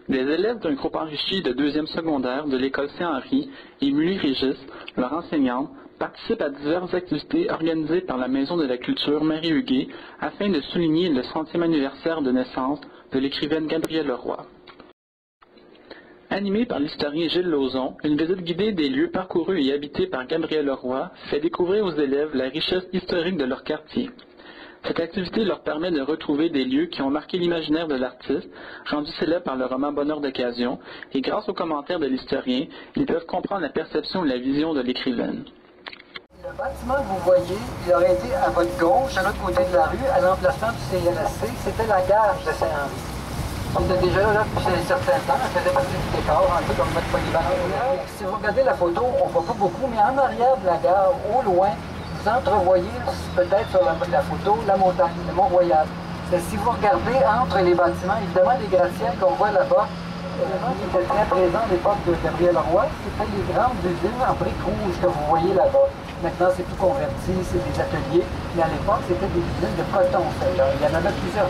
Des élèves d'un groupe enrichi de 2e secondaire de l'école Saint-Henri, Émilie Régis, leur enseignante, participent à diverses activités organisées par la Maison de la Culture Marie-Huguet afin de souligner le 30e anniversaire de naissance de l'écrivaine Gabrielle Leroy. Animée par l'historien Gilles Lauzon, une visite guidée des lieux parcourus et habités par Gabrielle Leroy fait découvrir aux élèves la richesse historique de leur quartier. Cette activité leur permet de retrouver des lieux qui ont marqué l'imaginaire de l'artiste, rendu célèbre par le roman Bonheur d'occasion, et grâce aux commentaires de l'historien, ils peuvent comprendre la perception et la vision de l'écrivaine. Le bâtiment que vous voyez, il aurait été à votre gauche, à l'autre côté de la rue, à l'emplacement du CLSC, c'était la gare de Saint-Henri. On était déjà là depuis un certain temps, ça faisait partie du décor, un peu comme votre polyvalent. Si vous regardez la photo, on ne voit pas beaucoup, mais en arrière de la gare, au loin, vous entrevoyez peut-être sur la photo la montagne, le Mont-Royal. Si vous regardez entre les bâtiments, évidemment les gratte-ciels qu'on voit là-bas, qui étaient très présents à l'époque de Gabrielle Leroy, c'était les grandes usines en briques rouges que vous voyez là-bas. Maintenant, c'est tout converti, c'est des ateliers, mais à l'époque, c'était des usines de coton. Il y en avait plusieurs.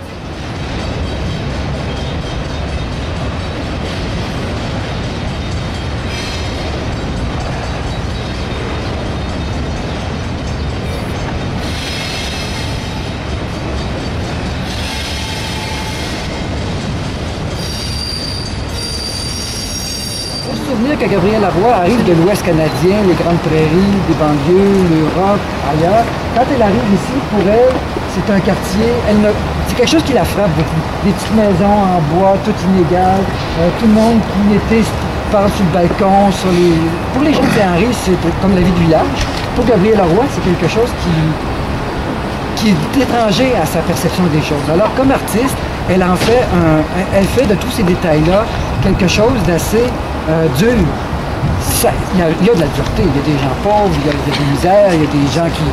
Souvenir que Gabrielle Leroy arrive de l'Ouest canadien, les grandes prairies, des banlieues, l'Europe, ailleurs. Quand elle arrive ici, pour elle, c'est un quartier, c'est quelque chose qui la frappe beaucoup. Des petites maisons en bois, toutes inégales, tout le monde qui était parle sur le balcon, Pour les gens de Saint-Henri, c'est comme la vie du village. Pour Gabrielle Leroy, c'est quelque chose qui est étranger à sa perception des choses. Alors, comme artiste, elle fait de tous ces détails-là quelque chose d'assez dur. Il y a de la dureté, il y a des gens pauvres, il y a des misères, il y a des gens qui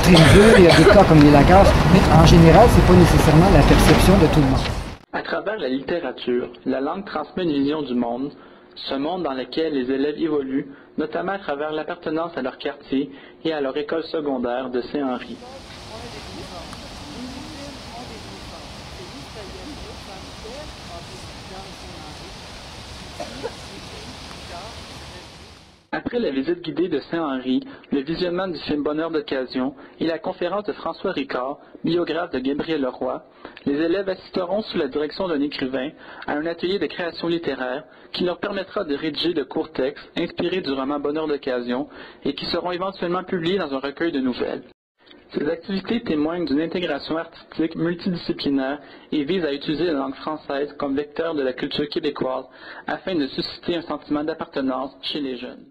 trébuchent, il y a des cas comme les Lagarde, mais en général, c'est pas nécessairement la perception de tout le monde. À travers la littérature, la langue transmet une vision du monde, ce monde dans lequel les élèves évoluent, notamment à travers l'appartenance à leur quartier et à leur école secondaire de Saint-Henri. Après la visite guidée de Saint-Henri, le visionnement du film Bonheur d'occasion et la conférence de François Ricard, biographe de Gabrielle Leroy, les élèves assisteront sous la direction d'un écrivain à un atelier de création littéraire qui leur permettra de rédiger de courts textes inspirés du roman Bonheur d'occasion et qui seront éventuellement publiés dans un recueil de nouvelles. Ces activités témoignent d'une intégration artistique multidisciplinaire et visent à utiliser la langue française comme vecteur de la culture québécoise afin de susciter un sentiment d'appartenance chez les jeunes.